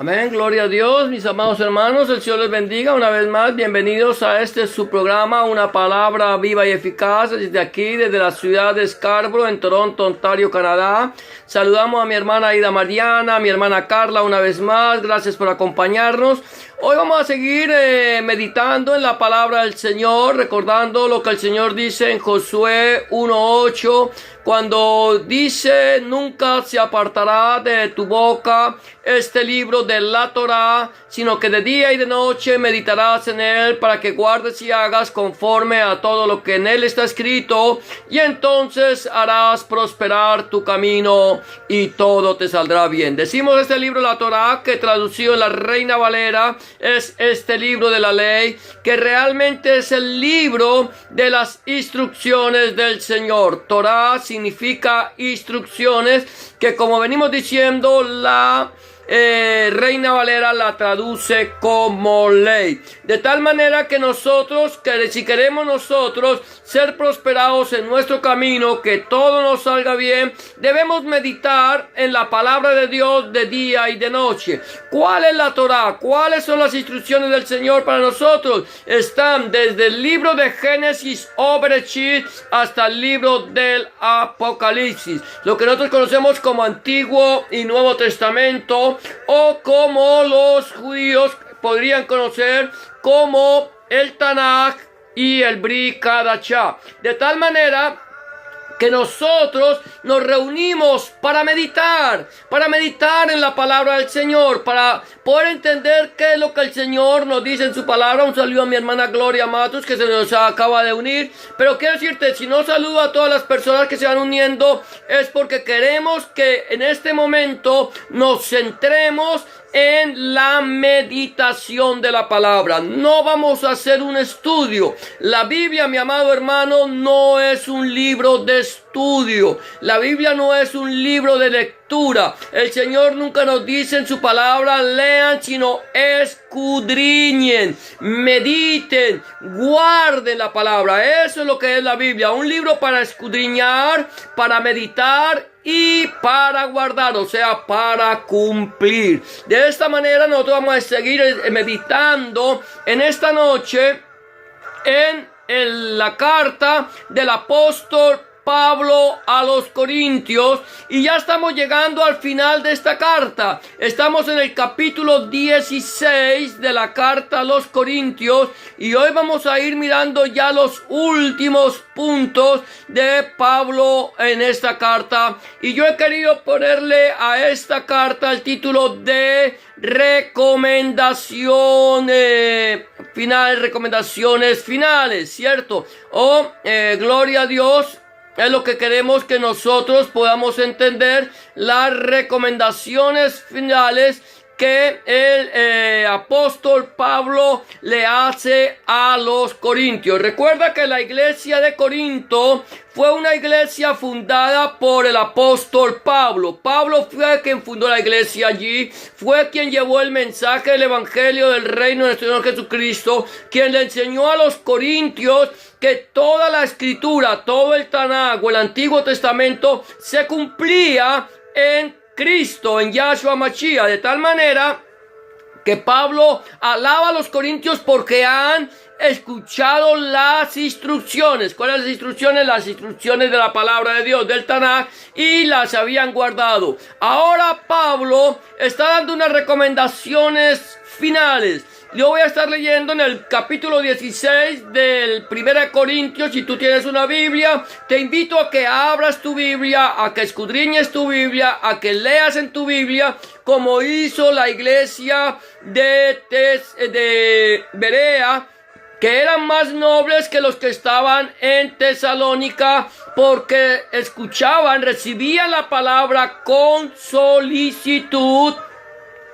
Amén, gloria a Dios, mis amados hermanos, el Señor les bendiga una vez más. Bienvenidos a su programa, Una Palabra Viva y Eficaz, desde aquí, desde la ciudad de Scarborough, en Toronto, Ontario, Canadá. Saludamos a mi hermana Ida Mariana, a mi hermana Carla una vez más, gracias por acompañarnos. Hoy vamos a seguir meditando en la palabra del Señor, recordando lo que el Señor dice en Josué 1:8, cuando dice: nunca se apartará de tu boca este libro de la Torá, sino que de día y de noche meditarás en él, para que guardes y hagas conforme a todo lo que en él está escrito, y entonces harás prosperar tu camino y todo te saldrá bien. Decimos este libro de la Torá, que traducido en la Reina Valera es este libro de la ley, que realmente es el libro de las instrucciones del Señor. Torá significa instrucciones, que como venimos diciendo, la Reina Valera la traduce como ley. De tal manera que nosotros, si queremos nosotros ser prosperados en nuestro camino, que todo nos salga bien, debemos meditar en la palabra de Dios de día y de noche. ¿Cuál es la Torá? ¿Cuáles son las instrucciones del Señor para nosotros? Están desde el libro de Génesis o Bereshit hasta el libro del Apocalipsis, lo que nosotros conocemos como Antiguo y Nuevo Testamento, o como los judíos podrían conocer como el Tanaj y el Brit Hadashah. De tal manera que nosotros nos reunimos para meditar en la palabra del Señor, para poder entender qué es lo que el Señor nos dice en su palabra. Un saludo a mi hermana Gloria Matos, que se nos acaba de unir. Pero quiero decirte, si no saludo a todas las personas que se van uniendo, es porque queremos que en este momento nos centremos en la meditación de la palabra. No vamos a hacer un estudio. La Biblia, mi amado hermano, no es un libro de estudio. La Biblia no es un libro de lectura. El Señor nunca nos dice en su palabra: lean, sino escudriñen, mediten, guarden la palabra. Eso es lo que es la Biblia. Un libro para escudriñar, para meditar y para guardar, o sea, para cumplir. De esta manera nosotros vamos a seguir meditando en esta noche en la carta del apóstol Pablo a los Corintios, y ya estamos llegando al final de esta carta. Estamos en el capítulo 16 de la carta a los Corintios, y hoy vamos a ir mirando ya los últimos puntos de Pablo en esta carta, y yo he querido ponerle a esta carta el título de recomendaciones finales, ¿cierto? Gloria a Dios. Es lo que queremos que nosotros podamos entender, las recomendaciones finales que el apóstol Pablo le hace a los corintios. Recuerda que la iglesia de Corinto fue una iglesia fundada por el apóstol Pablo. Pablo fue quien fundó la iglesia allí, fue quien llevó el mensaje del evangelio del reino de nuestro Señor Jesucristo, quien le enseñó a los corintios que toda la escritura, todo el Tanaj o el Antiguo Testamento se cumplía en Cristo, en Yahshua Mashiach, de tal manera que Pablo alaba a los corintios porque han escuchado las instrucciones. ¿Cuáles son las instrucciones? Las instrucciones de la palabra de Dios, del Tanaj, y las habían guardado. Ahora Pablo está dando unas recomendaciones finales. Yo voy a estar leyendo en el capítulo 16 del 1 Corintios. Si tú tienes una Biblia, te invito a que abras tu Biblia, a que escudriñes tu Biblia, a que leas en tu Biblia, como hizo la iglesia de Berea, que eran más nobles que los que estaban en Tesalónica, porque escuchaban, recibían la palabra con solicitud,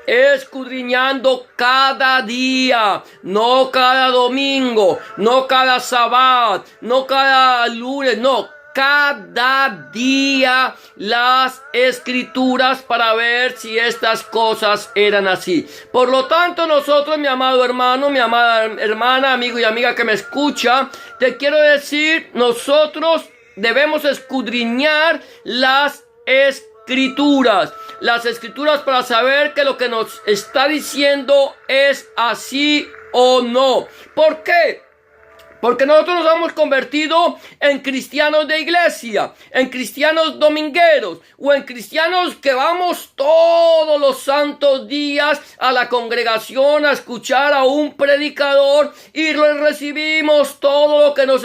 escudriñando cada día, no cada domingo, no cada sábado, no cada lunes, no, cada día las escrituras para ver si estas cosas eran así. Por lo tanto, nosotros, mi amado hermano, mi amada hermana, amigo y amiga que me escucha, te quiero decir, nosotros debemos escudriñar las escrituras. las escrituras para saber que lo que nos está diciendo es así o no. ¿Por qué? Porque nosotros nos hemos convertido en cristianos de iglesia, en cristianos domingueros o en cristianos que vamos todos los santos días a la congregación a escuchar a un predicador y recibimos todo lo que nos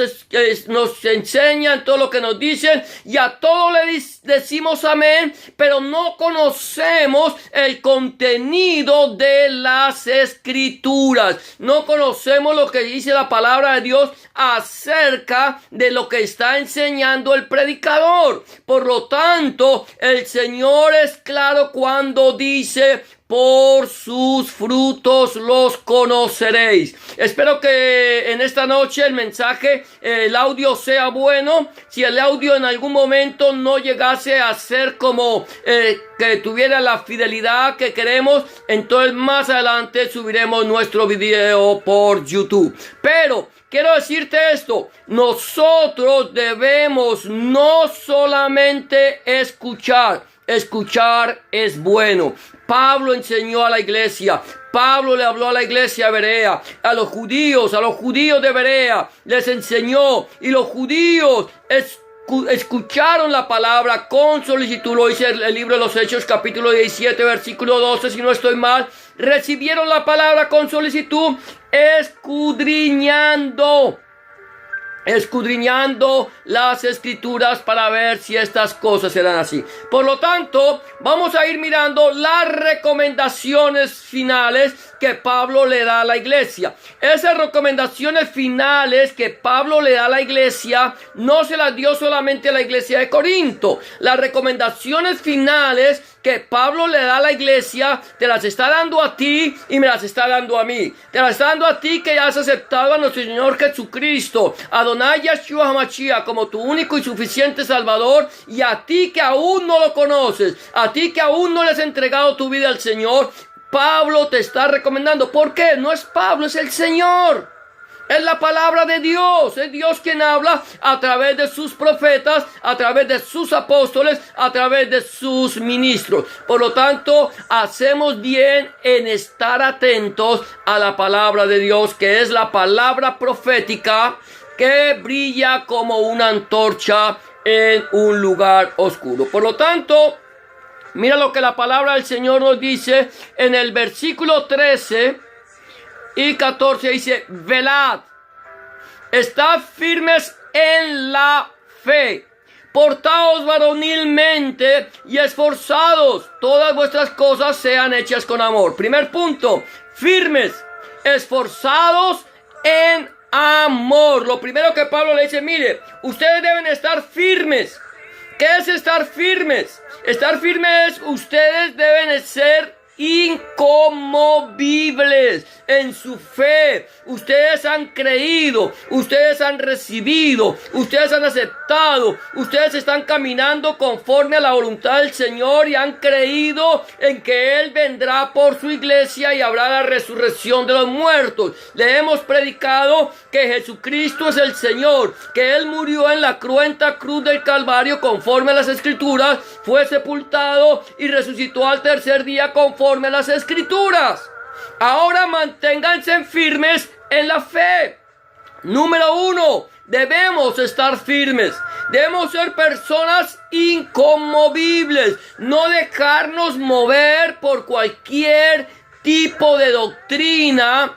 enseñan, todo lo que nos dicen y a todo le decimos amén, pero no conocemos el contenido de las escrituras, no conocemos lo que dice la palabra de Dios acerca de lo que está enseñando el predicador. Por lo tanto, el Señor es claro cuando dice: por sus frutos los conoceréis. Espero que en esta noche el mensaje, el audio sea bueno. Si el audio en algún momento no llegase a ser como que tuviera la fidelidad que queremos, entonces más adelante subiremos nuestro video por YouTube. Pero quiero decirte esto: nosotros debemos no solamente escuchar es bueno. Pablo enseñó a la iglesia. Pablo le habló a la iglesia de Berea, a los judíos de Berea, les enseñó, y los judíos escucharon la palabra con solicitud. Lo dice el libro de los Hechos, capítulo 17, versículo 12, si no estoy mal. Recibieron la palabra con solicitud, escudriñando las escrituras para ver si estas cosas eran así. Por lo tanto, vamos a ir mirando las recomendaciones finales que Pablo le da a la iglesia. Esas recomendaciones finales que Pablo le da a la iglesia no se las dio solamente a la iglesia de Corinto. Las recomendaciones finales que Pablo le da a la iglesia te las está dando a ti y me las está dando a mí. Te las está dando a ti que ya has aceptado a nuestro Señor Jesucristo, Adonai Yeshua HaMashiach, como tu único y suficiente Salvador, y a ti que aún no lo conoces, a ti que aún no le has entregado tu vida al Señor. Pablo te está recomendando. ¿Por qué? No es Pablo, es el Señor. Es la palabra de Dios. Es Dios quien habla a través de sus profetas, a través de sus apóstoles, a través de sus ministros. Por lo tanto, hacemos bien en estar atentos a la palabra de Dios, que es la palabra profética que brilla como una antorcha en un lugar oscuro. Por lo tanto, mira lo que la palabra del Señor nos dice en el versículo 13 y 14. Dice: velad, estad firmes en la fe, portaos varonilmente y esforzados, todas vuestras cosas sean hechas con amor. Primer punto: firmes, esforzados en amor. Lo primero que Pablo le dice: mire, ustedes deben estar firmes. ¿Qué es estar firmes? Estar firmes, ustedes deben ser inconmovibles en su fe. Ustedes han creído, ustedes han recibido, ustedes han aceptado, ustedes están caminando conforme a la voluntad del Señor y han creído en que Él vendrá por su iglesia y habrá la resurrección de los muertos. Le hemos predicado que Jesucristo es el Señor, que Él murió en la cruenta cruz del Calvario conforme a las Escrituras, fue sepultado y resucitó al tercer día conforme a las Escrituras. Ahora manténganse firmes en la fe. Número 1, debemos estar firmes. Debemos ser personas inconmovibles, no dejarnos mover por cualquier tipo de doctrina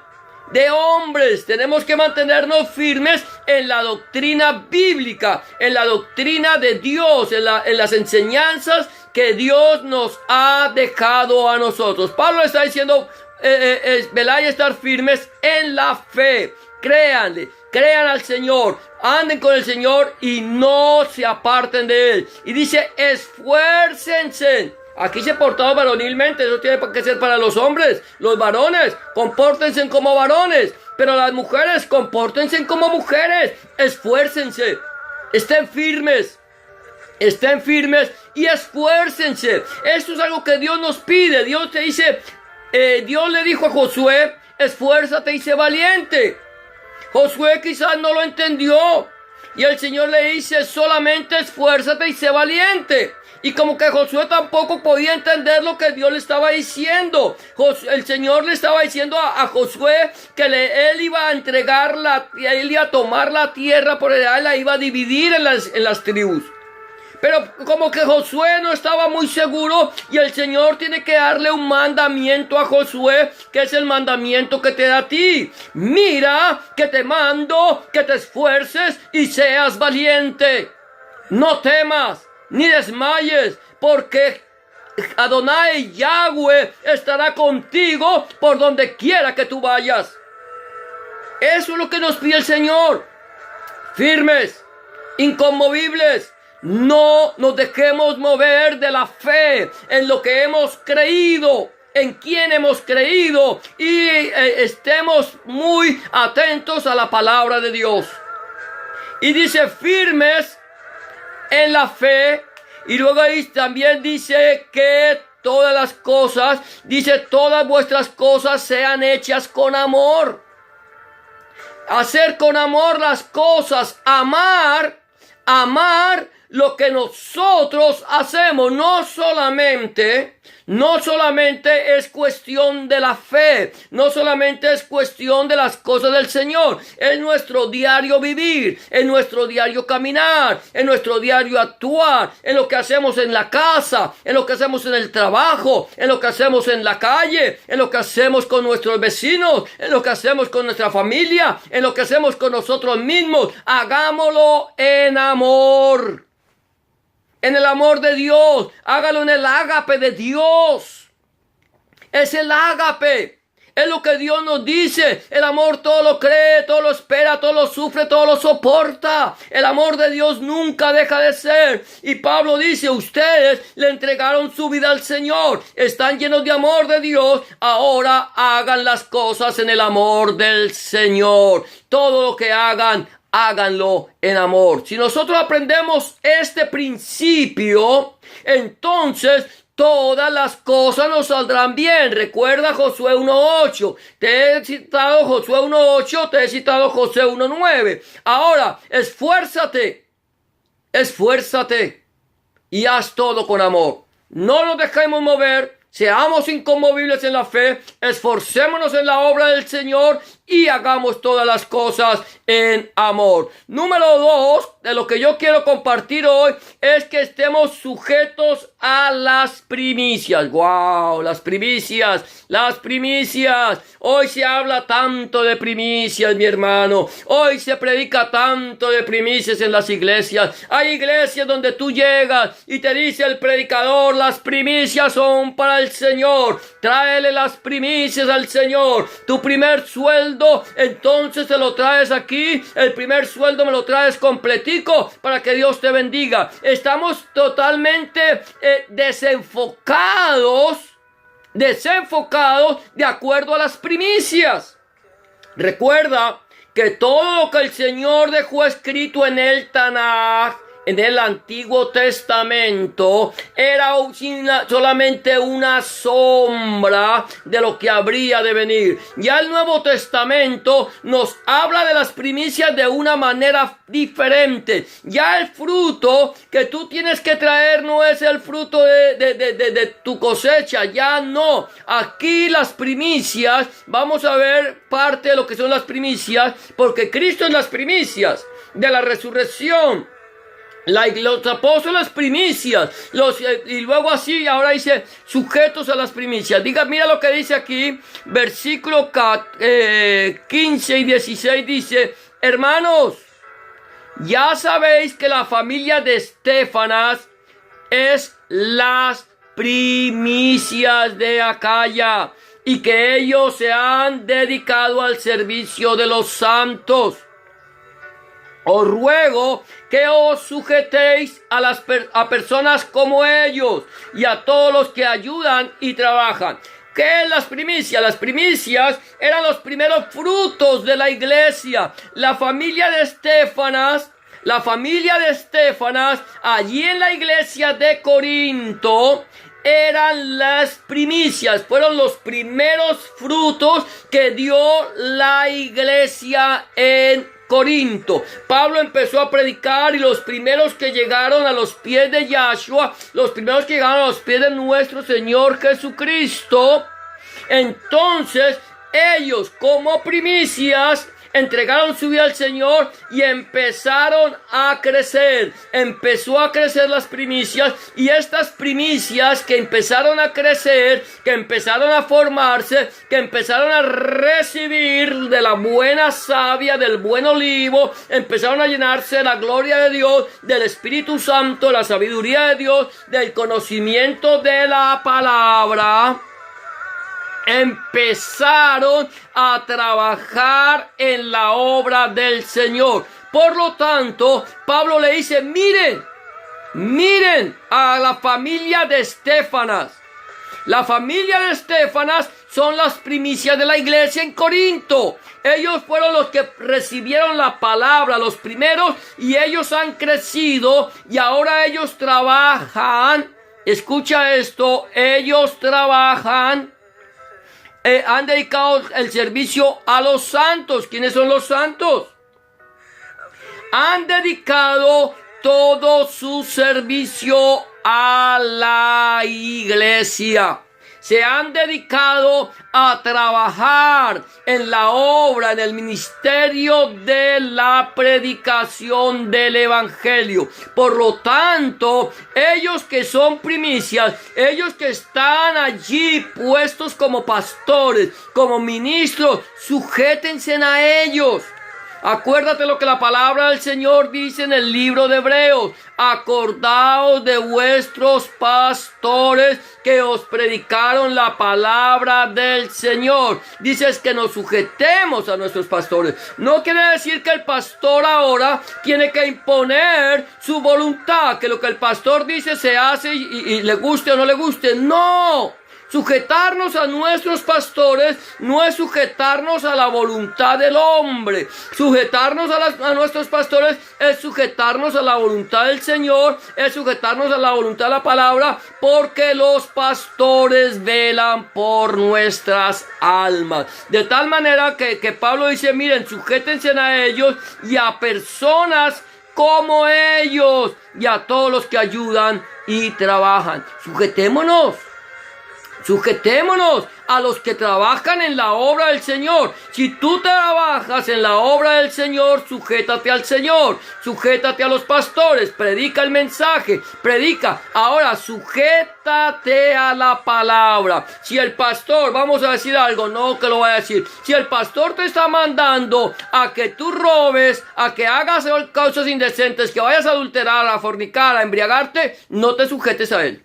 de hombres. Tenemos que mantenernos firmes en la doctrina bíblica, en la doctrina de Dios, en las enseñanzas que Dios nos ha dejado a nosotros. Pablo está diciendo: velad y estar firmes en la fe. Créanle, crean al Señor, anden con el Señor y no se aparten de Él. Y dice: esfuércense. Aquí se portado varonilmente, eso tiene que ser para los hombres. Los varones, compórtense como varones, pero las mujeres, compórtense como mujeres. Esfuércense, estén firmes y esfuércense. Esto es algo que Dios nos pide. Dios te dice, Dios le dijo a Josué: esfuérzate y sé valiente. Josué quizás no lo entendió y el Señor le dice: solamente esfuérzate y sé valiente. Y como que Josué tampoco podía entender lo que Dios le estaba diciendo. El Señor le estaba diciendo a Josué que él iba a entregar él iba a tomar la tierra por allá, la iba a dividir en las tribus. Pero como que Josué no estaba muy seguro y el Señor tiene que darle un mandamiento a Josué, que es el mandamiento que te da a ti. Mira que te mando que te esfuerces y seas valiente. No temas ni desmayes, porque Adonai Yahweh estará contigo por donde quiera que tú vayas. Eso es lo que nos pide el Señor. Firmes, inconmovibles. No nos dejemos mover de la fe en lo que hemos creído, en quién hemos creído, y estemos muy atentos a la palabra de Dios. Y dice firmes en la fe, y luego ahí también dice que todas las cosas, dice todas vuestras cosas sean hechas con amor. Hacer con amor las cosas, amar lo que nosotros hacemos. No solamente es cuestión de la fe, no solamente es cuestión de las cosas del Señor, es nuestro diario vivir, es nuestro diario caminar, es nuestro diario actuar, en lo que hacemos en la casa, en lo que hacemos en el trabajo, en lo que hacemos en la calle, en lo que hacemos con nuestros vecinos, en lo que hacemos con nuestra familia, en lo que hacemos con nosotros mismos. Hagámoslo en amor. En el amor de Dios, hágalo en el ágape de Dios. Es el ágape, es lo que Dios nos dice. El amor todo lo cree, todo lo espera, todo lo sufre, todo lo soporta. El amor de Dios nunca deja de ser. Y Pablo dice, ustedes le entregaron su vida al Señor, están llenos de amor de Dios, ahora hagan las cosas en el amor del Señor. Todo lo que hagan, háganlo en amor. Si nosotros aprendemos este principio, entonces todas las cosas nos saldrán bien. Recuerda Josué 1:8. Te he citado Josué 1:8, te he citado Josué 1:9. Ahora, esfuérzate y haz todo con amor. No nos dejemos mover. Seamos inconmovibles en la fe, esforcémonos en la obra del Señor y hagamos todas las cosas en amor. Número 2, de lo que yo quiero compartir hoy, es que estemos sujetos a las primicias. ¡Wow! Las primicias. Hoy se habla tanto de primicias, mi hermano. Hoy se predica tanto de primicias en las iglesias. Hay iglesias donde tú llegas y te dice el predicador, las primicias son para el Señor. Tráele las primicias al Señor. Tu primer sueldo, entonces te lo traes aquí. El primer sueldo me lo traes completico para que Dios te bendiga. Estamos totalmente desenfocados de acuerdo a las primicias. Recuerda que todo lo que el Señor dejó escrito en el Tanaj, en el Antiguo Testamento, era solamente una sombra de lo que habría de venir. Ya el Nuevo Testamento nos habla de las primicias de una manera diferente. Ya el fruto que tú tienes que traer no es el fruto de tu cosecha, ya no. Aquí las primicias, vamos a ver parte de lo que son las primicias, porque Cristo es las primicias de la resurrección. Los apóstoles primicias, y luego así, ahora dice, sujetos a las primicias. Mira lo que dice aquí, versículo 15 y 16 dice, hermanos, ya sabéis que la familia de Estéfanas es las primicias de Acaya, y que ellos se han dedicado al servicio de los santos. Os ruego que os sujetéis a personas como ellos y a todos los que ayudan y trabajan. ¿Qué es las primicias? Las primicias eran los primeros frutos de la iglesia. La familia de Estéfanas, allí en la iglesia de Corinto, eran las primicias, fueron los primeros frutos que dio la iglesia en Corinto. Pablo empezó a predicar y los primeros que llegaron a los pies de Yahshua, los primeros que llegaron a los pies de nuestro Señor Jesucristo, entonces ellos como primicias entregaron su vida al Señor y empezaron a crecer. Empezó a crecer las primicias, y estas primicias que empezaron a crecer, que empezaron a formarse, que empezaron a recibir de la buena savia, del buen olivo, empezaron a llenarse de la gloria de Dios, del Espíritu Santo, la sabiduría de Dios, del conocimiento de la palabra. Empezaron a trabajar en la obra del Señor. Por lo tanto, Pablo le dice, miren a la familia de Estefanas. La familia de Estefanas son las primicias de la iglesia en Corinto. Ellos fueron los que recibieron la palabra, los primeros, y ellos han crecido y ahora ellos trabajan. Escucha esto, ellos trabajan. Han dedicado el servicio a los santos. ¿Quiénes son los santos? Han dedicado todo su servicio a la iglesia. Se han dedicado a trabajar en la obra, en el ministerio de la predicación del evangelio. Por lo tanto, ellos que son primicias, ellos que están allí puestos como pastores, como ministros, sujétense a ellos. Acuérdate lo que la palabra del Señor dice en el libro de Hebreos. Acordaos de vuestros pastores que os predicaron la palabra del Señor. Dices que nos sujetemos a nuestros pastores. No quiere decir que el pastor ahora tiene que imponer su voluntad, que lo que el pastor dice se hace y le guste o no le guste. No. Sujetarnos a nuestros pastores no es sujetarnos a la voluntad del hombre. Sujetarnos a nuestros pastores es sujetarnos a la voluntad del Señor, es sujetarnos a la voluntad de la palabra, porque los pastores velan por nuestras almas. De tal manera que Pablo dice, miren, sujétense a ellos y a personas como ellos y a todos los que ayudan y trabajan. Sujetémonos a los que trabajan en la obra del Señor. Si tú trabajas en la obra del Señor, sujétate al Señor, sujétate a los pastores, predica el mensaje, predica. Ahora, sujétate a la palabra. Si el pastor, vamos a decir algo, no que lo voy a decir, si el pastor te está mandando a que tú robes, a que hagas cosas indecentes, que vayas a adulterar, a fornicar, a embriagarte, no te sujetes a él.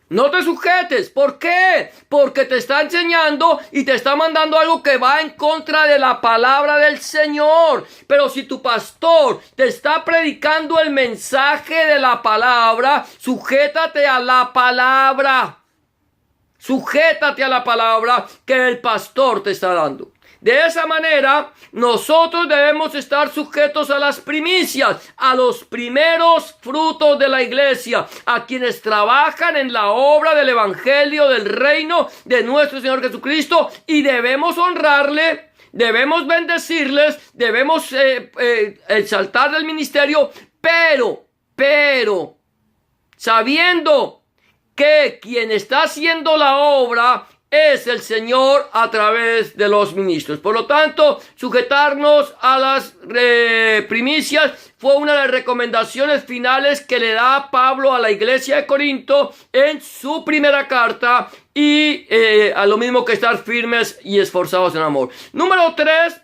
No te sujetes. ¿Por qué? Porque te está enseñando y te está mandando algo que va en contra de la palabra del Señor. Pero si tu pastor te está predicando el mensaje de la palabra, sujétate a la palabra. Sujétate a la palabra que el pastor te está dando. De esa manera, nosotros debemos estar sujetos a las primicias, a los primeros frutos de la iglesia, a quienes trabajan en la obra del evangelio del reino de nuestro Señor Jesucristo, y debemos honrarle, debemos bendecirles, debemos exaltar el ministerio, pero, sabiendo que quien está haciendo la obra es el Señor a través de los ministros. Por lo tanto, sujetarnos a las primicias fue una de las recomendaciones finales que le da Pablo a la iglesia de Corinto en su primera carta, y a lo mismo que estar firmes y esforzados en amor. Número 3,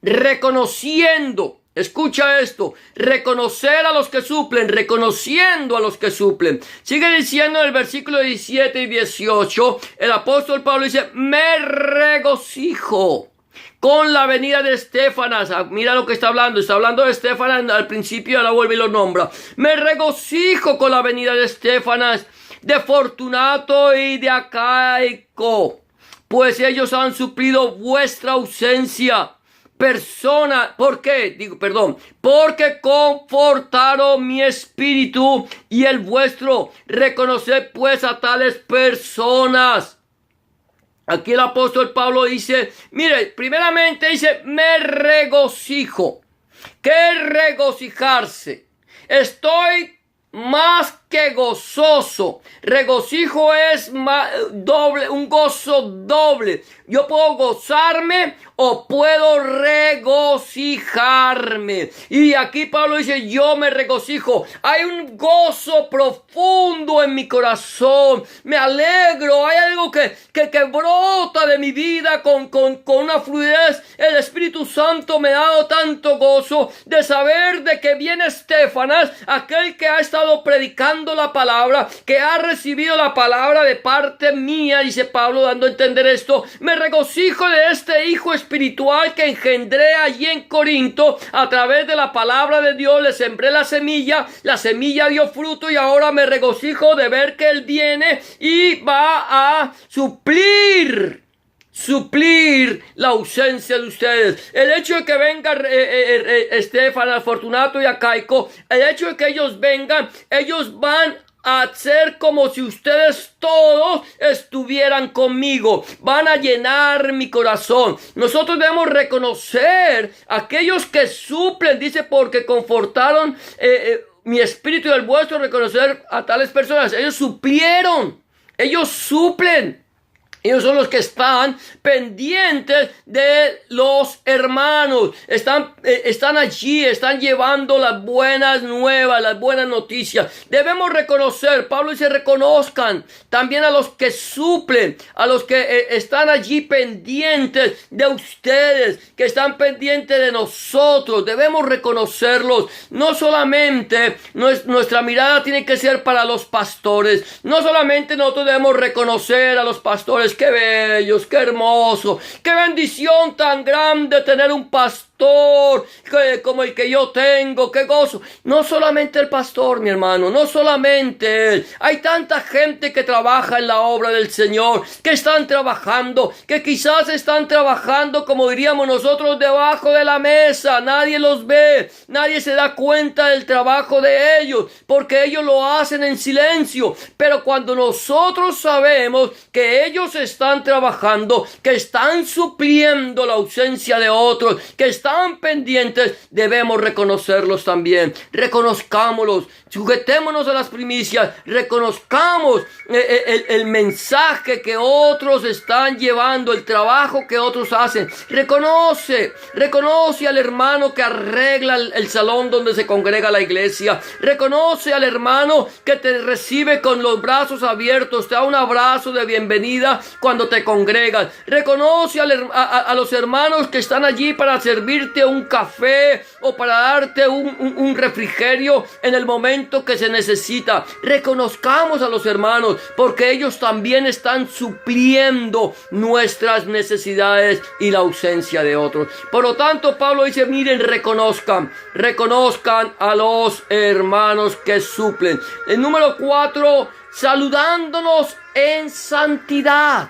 reconociendo. Escucha esto, reconocer a los que suplen, reconociendo a los que suplen. Sigue diciendo en el versículo 17 y 18, el apóstol Pablo dice, me regocijo con la venida de Estefanas. Mira lo que está hablando de Estefanas al principio, ahora vuelve y lo nombra. Me regocijo con la venida de Estefanas, de Fortunato y de Acaico, pues ellos han suplido vuestra ausencia. Porque confortaron mi espíritu y el vuestro. Reconoced pues a tales personas. Aquí el apóstol Pablo dice, mire, primeramente dice, me regocijo. ¿Qué regocijarse? Estoy más que gozoso. Regocijo es doble, un gozo doble. Yo puedo gozarme o puedo regocijarme. Y aquí Pablo dice, yo me regocijo. Hay un gozo profundo en mi corazón. Me alegro. Hay algo que brota de mi vida con una fluidez. El Espíritu Santo me ha dado tanto gozo de saber de que viene Estefanas, aquel que ha estado predicando la palabra, que ha recibido la palabra de parte mía, dice Pablo, dando a entender esto. Me regocijo de este hijo espiritual que engendré allí en Corinto. A través de la palabra de Dios le sembré la semilla dio fruto y ahora me regocijo de ver que él viene y va a suplir la ausencia de ustedes. El hecho de que venga Estefanas, Fortunato y Acaico, el hecho de que ellos vengan, ellos van a hacer como si ustedes todos estuvieran conmigo. Van a llenar mi corazón. Nosotros debemos reconocer a aquellos que suplen, dice, porque confortaron mi espíritu y el vuestro, reconocer a tales personas. Ellos suplieron, ellos suplen. Ellos son los que están pendientes de los hermanos. Están allí, están llevando las buenas nuevas, las buenas noticias. Debemos reconocer, Pablo dice, reconozcan también a los que suplen, a los que están allí pendientes de ustedes, que están pendientes de nosotros. Debemos reconocerlos. No solamente nuestra mirada tiene que ser para los pastores. No solamente nosotros debemos reconocer a los pastores. Qué bellos, qué hermoso, qué bendición tan grande tener un pastor como el que yo tengo, qué gozo. No solamente el pastor, mi hermano, no solamente él. Hay tanta gente que trabaja en la obra del Señor, que están trabajando, que quizás están trabajando, como diríamos nosotros, debajo de la mesa. Nadie los ve, nadie se da cuenta del trabajo de ellos, porque ellos lo hacen en silencio. Pero cuando nosotros sabemos que ellos están trabajando, que están supliendo la ausencia de otros, que están pendientes, debemos reconocerlos también. Reconozcámoslos, sujetémonos a las primicias, reconozcamos el mensaje que otros están llevando, el trabajo que otros hacen. Reconoce al hermano que arregla el salón donde se congrega la iglesia. Reconoce al hermano que te recibe con los brazos abiertos, te da un abrazo de bienvenida cuando te congregas. Reconoce a los hermanos que están allí para servirte un café o para darte un refrigerio en el momento que se necesita. Reconozcamos a los hermanos, porque ellos también están supliendo nuestras necesidades y la ausencia de otros. Por lo tanto, Pablo dice, miren, reconozcan a los hermanos que suplen. El número 4, saludándonos en santidad.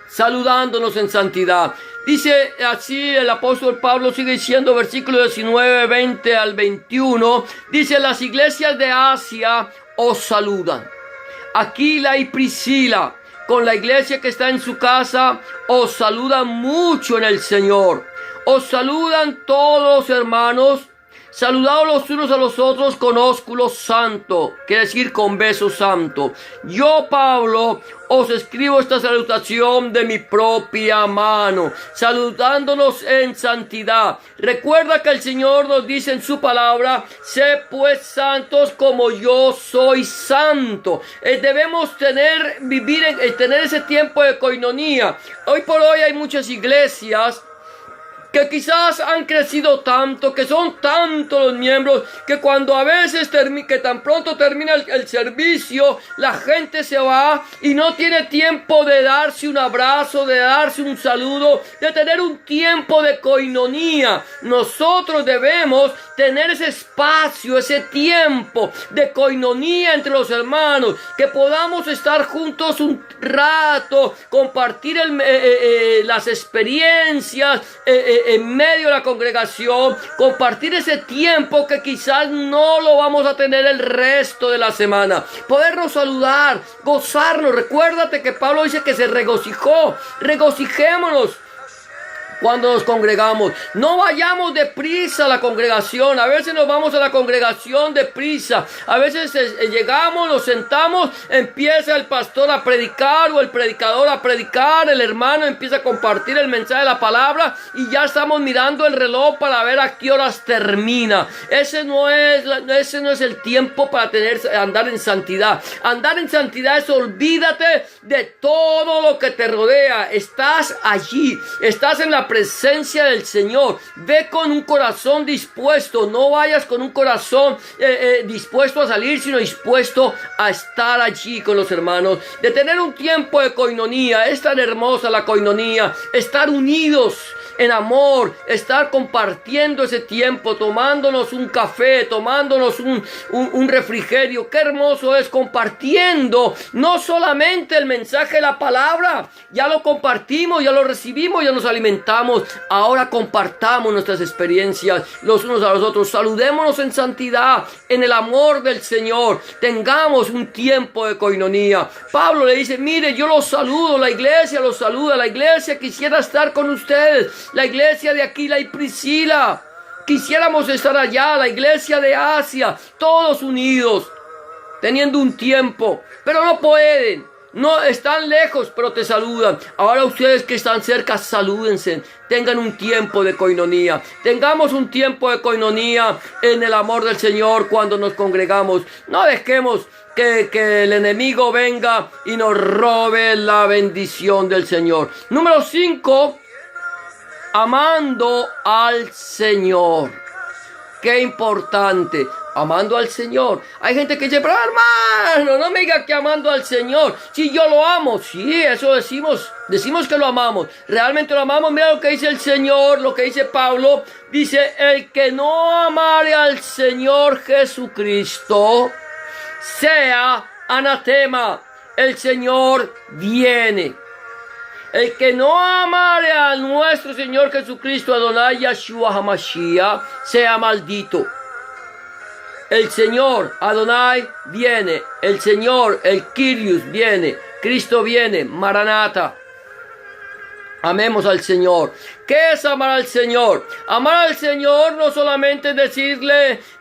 Saludándonos en santidad. Dice así el apóstol Pablo, sigue diciendo, versículo 19, 20 al 21. Dice, las iglesias de Asia os saludan. Aquila y Priscila, con la iglesia que está en su casa, os saludan mucho en el Señor. Os saludan todos, hermanos. Saludaos los unos a los otros con ósculo santo, quiere decir con beso santo. Yo, Pablo, os escribo esta salutación de mi propia mano, saludándonos en santidad. Recuerda que el Señor nos dice en su palabra, sé pues santos como yo soy santo. Debemos tener ese tiempo de coinonía. Hoy por hoy hay muchas iglesias que quizás han crecido tanto, que son tantos los miembros, que cuando a veces que tan pronto termina el servicio, la gente se va y no tiene tiempo de darse un abrazo, de darse un saludo, de tener un tiempo de coinonía. Nosotros debemos tener ese espacio, ese tiempo de coinonía entre los hermanos, que podamos estar juntos un rato, compartir las experiencias, en medio de la congregación, compartir ese tiempo que quizás no lo vamos a tener el resto de la semana. Podernos saludar, gozarnos. Recuérdate que Pablo dice que se regocijó. Regocijémonos cuando nos congregamos. No vayamos deprisa a la congregación. A veces nos vamos a la congregación deprisa. A veces llegamos, nos sentamos, empieza el pastor a predicar o el predicador a predicar, el hermano empieza a compartir el mensaje de la palabra y ya estamos mirando el reloj para ver a qué horas termina. Ese no es el tiempo para andar en santidad. Andar en santidad es olvídate de todo lo que te rodea. Estás allí, estás en la presencia del Señor. Ve con un corazón dispuesto. No vayas con un corazón dispuesto a salir, sino dispuesto a estar allí con los hermanos. De tener un tiempo de coinonía. Es tan hermosa la coinonía. Estar unidos en amor, estar compartiendo ese tiempo, tomándonos un café, tomándonos un refrigerio. Qué hermoso es compartiendo no solamente el mensaje de la palabra, ya lo compartimos, ya lo recibimos, ya nos alimentamos. Ahora compartamos nuestras experiencias los unos a los otros. Saludémonos en santidad, en el amor del Señor. Tengamos un tiempo de coinonía. Pablo le dice, mire, yo los saludo, la iglesia los saluda, la iglesia quisiera estar con ustedes. La iglesia de Aquila y Priscila, quisiéramos estar allá, la iglesia de Asia, todos unidos, teniendo un tiempo, pero no pueden, no están lejos, pero te saludan. Ahora ustedes que están cerca, salúdense, tengan un tiempo de coinonía, tengamos un tiempo de coinonía en el amor del Señor cuando nos congregamos. No dejemos que el enemigo venga y nos robe la bendición del Señor. Número 5. Amando al Señor. Qué importante. Amando al Señor. Hay gente que dice, pero hermano, no me diga que amando al Señor. Si yo lo amo. Sí, eso decimos. Decimos que lo amamos. Realmente lo amamos. Mira lo que dice el Señor, lo que dice Pablo. Dice, el que no amare al Señor Jesucristo, sea anatema. El Señor viene. El que no amare a nuestro Señor Jesucristo, Adonai Yahshua HaMashiach, sea maldito. El Señor, Adonai, viene. El Señor, el Kyrios, viene. Cristo viene, Maranata. Amemos al Señor. ¿Qué es amar al Señor? Amar al Señor no solamente decir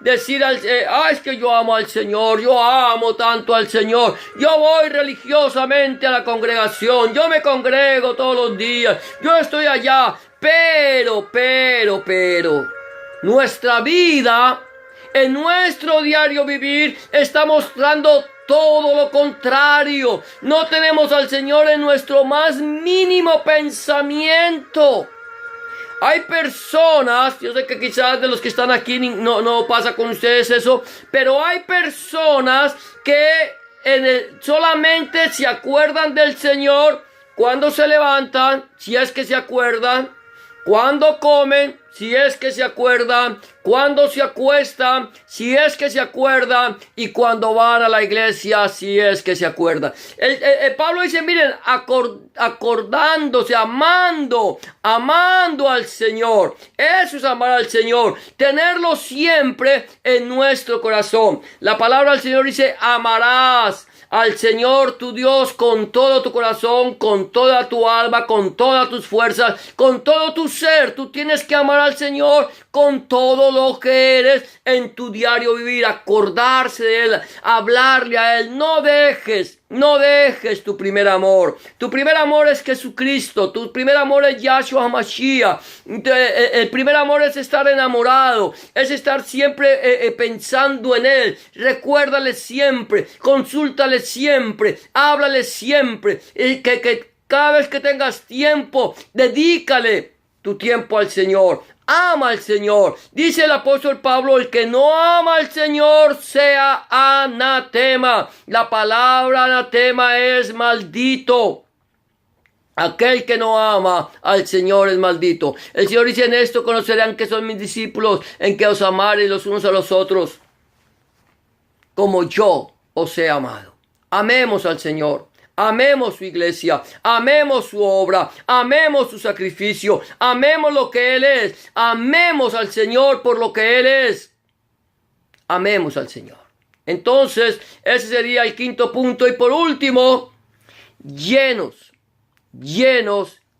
es que yo amo al Señor, yo amo tanto al Señor, yo voy religiosamente a la congregación, yo me congrego todos los días, yo estoy allá, pero, nuestra vida, en nuestro diario vivir, está mostrando todo lo contrario. No tenemos al Señor en nuestro más mínimo pensamiento. Hay personas, yo sé que quizás de los que están aquí no pasa con ustedes eso, pero hay personas que solamente se acuerdan del Señor cuando se levantan, si es que se acuerdan, cuando comen, si es que se acuerdan, cuando se acuestan, si es que se acuerdan, y cuando van a la iglesia, si es que se acuerdan. Pablo dice, miren, acordándose, amando al Señor. Eso es amar al Señor, tenerlo siempre en nuestro corazón. La palabra del Señor dice, amarás al Señor tu Dios con todo tu corazón, con toda tu alma, con todas tus fuerzas, con todo tu ser. Tú tienes que amar al Señor con todo lo que eres en tu diario vivir, acordarse de Él, hablarle a Él. No dejes tu primer amor. Tu primer amor es Jesucristo. Tu primer amor es Yahshua HaMashiach. El primer amor es estar enamorado. Es estar siempre pensando en Él. Recuérdale siempre. Consúltale siempre. Háblale siempre. Que cada vez que tengas tiempo, dedícale tu tiempo al Señor. Ama al Señor. Dice el apóstol Pablo, el que no ama al Señor sea anatema. La palabra anatema es maldito. Aquel que no ama al Señor es maldito. El Señor dice, en esto conocerán que son mis discípulos, en que os amaréis los unos a los otros, como yo os he amado. Amemos al Señor. Amemos su iglesia, amemos su obra, amemos su sacrificio, amemos lo que Él es, amemos al Señor por lo que Él es. Amemos al Señor. Entonces, ese sería el quinto punto. Y por último, llenos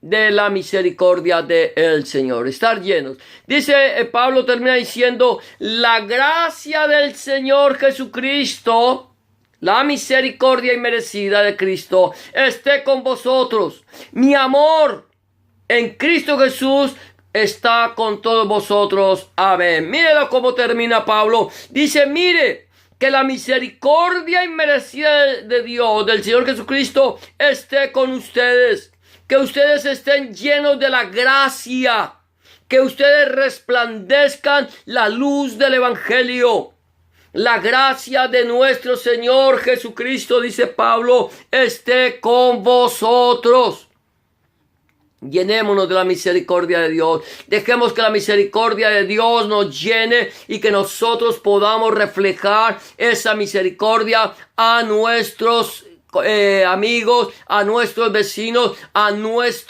de la misericordia del Señor. Estar llenos. Dice Pablo, termina diciendo, la gracia del Señor Jesucristo, la misericordia inmerecida de Cristo, esté con vosotros. Mi amor en Cristo Jesús está con todos vosotros. Amén. Mírelo cómo termina Pablo. Dice, mire, que la misericordia inmerecida de Dios, del Señor Jesucristo, esté con ustedes. Que ustedes estén llenos de la gracia. Que ustedes resplandezcan la luz del Evangelio. La gracia de nuestro Señor Jesucristo, dice Pablo, esté con vosotros. Llenémonos de la misericordia de Dios. Dejemos que la misericordia de Dios nos llene y que nosotros podamos reflejar esa misericordia a nuestros amigos, a nuestros vecinos, a los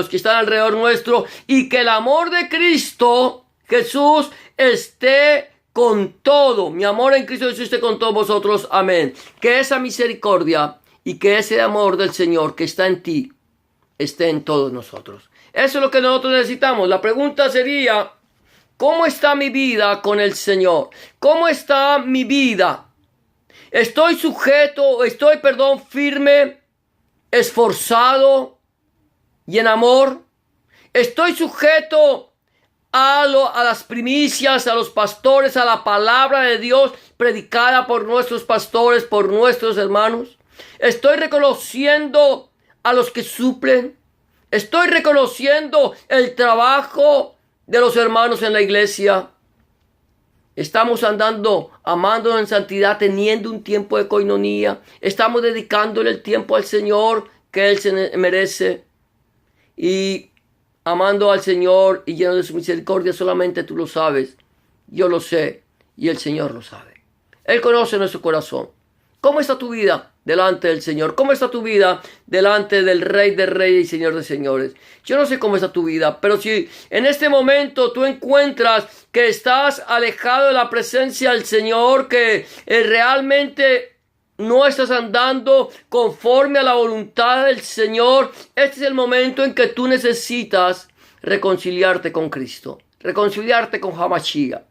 que están alrededor nuestro, y que el amor de Cristo Jesús esté con todo. Mi amor en Cristo Jesús esté con todos vosotros. Amén. Que esa misericordia y que ese amor del Señor que está en ti esté en todos nosotros. Eso es lo que nosotros necesitamos. La pregunta sería, ¿cómo está mi vida con el Señor? ¿Cómo está mi vida? Estoy firme, esforzado y en amor. Estoy sujeto a las primicias, a los pastores, a la palabra de Dios predicada por nuestros pastores, por nuestros hermanos. Estoy reconociendo a los que suplen. Estoy reconociendo el trabajo de los hermanos en la iglesia. Estamos amándonos en santidad, teniendo un tiempo de coinonía. Estamos dedicándole el tiempo al Señor que Él se merece. Y amando al Señor y lleno de su misericordia, solamente tú lo sabes. Yo lo sé y el Señor lo sabe. Él conoce nuestro corazón. ¿Cómo está tu vida delante del Señor? ¿Cómo está tu vida delante del Rey de Reyes y Señor de Señores? Yo no sé cómo está tu vida, pero si en este momento tú encuentras que estás alejado de la presencia del Señor, que realmente no estás andando conforme a la voluntad del Señor, este es el momento en que tú necesitas reconciliarte con Cristo, reconciliarte con Hamashiach.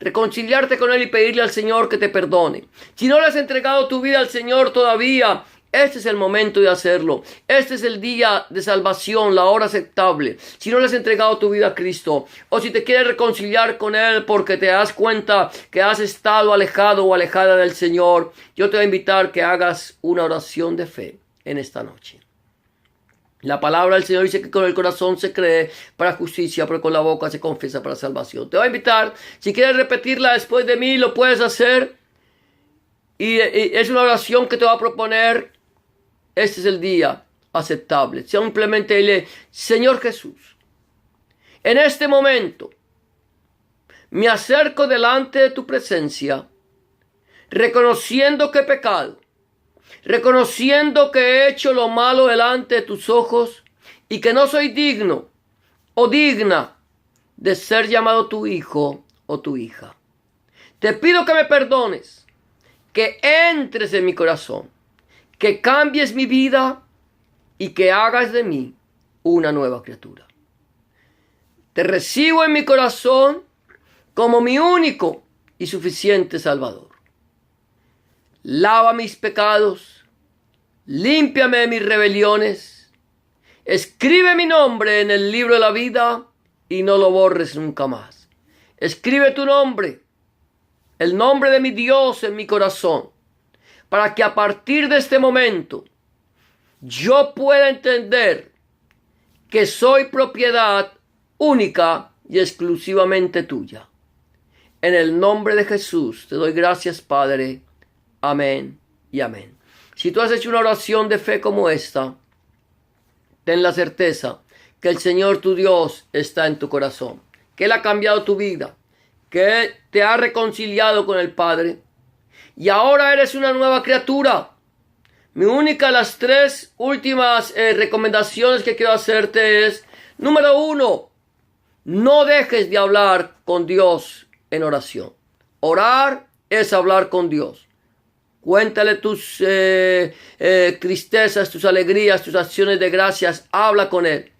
Reconciliarte con Él y pedirle al Señor que te perdone. Si no le has entregado tu vida al Señor todavía, este es el momento de hacerlo. Este es el día de salvación, la hora aceptable. Si no le has entregado tu vida a Cristo, o si te quieres reconciliar con Él porque te das cuenta que has estado alejado o alejada del Señor, yo te voy a invitar que hagas una oración de fe en esta noche. La palabra del Señor dice que con el corazón se cree para justicia, pero con la boca se confiesa para salvación. Te voy a invitar, si quieres repetirla después de mí, lo puedes hacer. Y es una oración que te va a proponer. Este es el día aceptable. Simplemente dile, Señor Jesús, en este momento me acerco delante de tu presencia, reconociendo que he pecado. Reconociendo que he hecho lo malo delante de tus ojos y que no soy digno o digna de ser llamado tu hijo o tu hija. Te pido que me perdones, que entres en mi corazón, que cambies mi vida y que hagas de mí una nueva criatura. Te recibo en mi corazón como mi único y suficiente Salvador. Lava mis pecados, límpiame de mis rebeliones, escribe mi nombre en el libro de la vida y no lo borres nunca más. Escribe tu nombre, el nombre de mi Dios en mi corazón, para que a partir de este momento yo pueda entender que soy propiedad única y exclusivamente tuya. En el nombre de Jesús te doy gracias, Padre. Amén y amén. Si tú has hecho una oración de fe como esta, ten la certeza que el Señor tu Dios está en tu corazón, que Él ha cambiado tu vida, que te ha reconciliado con el Padre y ahora eres una nueva criatura. Las tres últimas recomendaciones que quiero hacerte es, número 1, no dejes de hablar con Dios en oración. Orar es hablar con Dios. Cuéntale tus tristezas, tus alegrías, tus acciones de gracias. Habla con Él.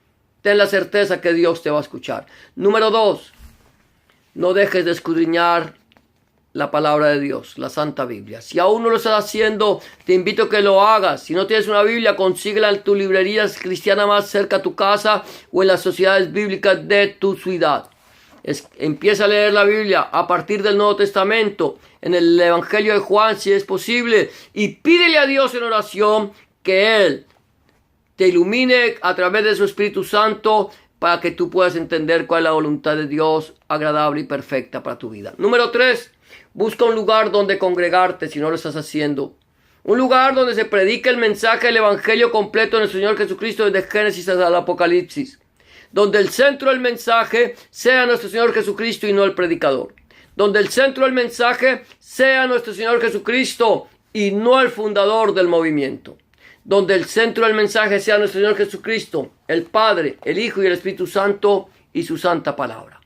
Ten la certeza que Dios te va a escuchar. Número 2, no dejes de escudriñar la palabra de Dios, la Santa Biblia. Si aún no lo estás haciendo, te invito a que lo hagas. Si no tienes una Biblia, consíguela en tu librería cristiana más cerca a tu casa o en las sociedades bíblicas de tu ciudad. Empieza a leer la Biblia a partir del Nuevo Testamento, en el Evangelio de Juan, si es posible, y pídele a Dios en oración que Él te ilumine a través de su Espíritu Santo para que tú puedas entender cuál es la voluntad de Dios agradable y perfecta para tu vida. Número 3, busca un lugar donde congregarte si no lo estás haciendo. Un lugar donde se predique el mensaje del Evangelio completo de nuestro Señor Jesucristo desde Génesis hasta el Apocalipsis. Donde el centro del mensaje sea nuestro Señor Jesucristo y no el predicador. Donde el centro del mensaje sea nuestro Señor Jesucristo y no el fundador del movimiento. Donde el centro del mensaje sea nuestro Señor Jesucristo, el Padre, el Hijo y el Espíritu Santo y su santa palabra.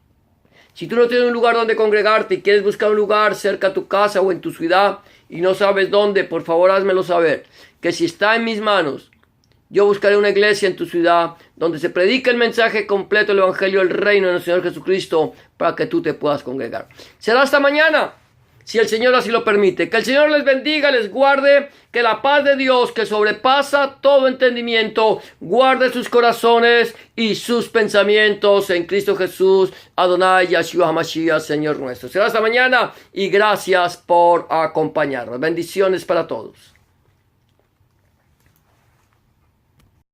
Si tú no tienes un lugar donde congregarte y quieres buscar un lugar cerca a tu casa o en tu ciudad y no sabes dónde, por favor házmelo saber. Que si está en mis manos, yo buscaré una iglesia en tu ciudad donde se predique el mensaje completo del Evangelio del Reino de nuestro Señor Jesucristo para que tú te puedas congregar. Será hasta mañana, si el Señor así lo permite. Que el Señor les bendiga, les guarde, que la paz de Dios que sobrepasa todo entendimiento guarde sus corazones y sus pensamientos en Cristo Jesús, Adonai Yahshua HaMashiach, Señor nuestro. Será hasta mañana y gracias por acompañarnos. Bendiciones para todos.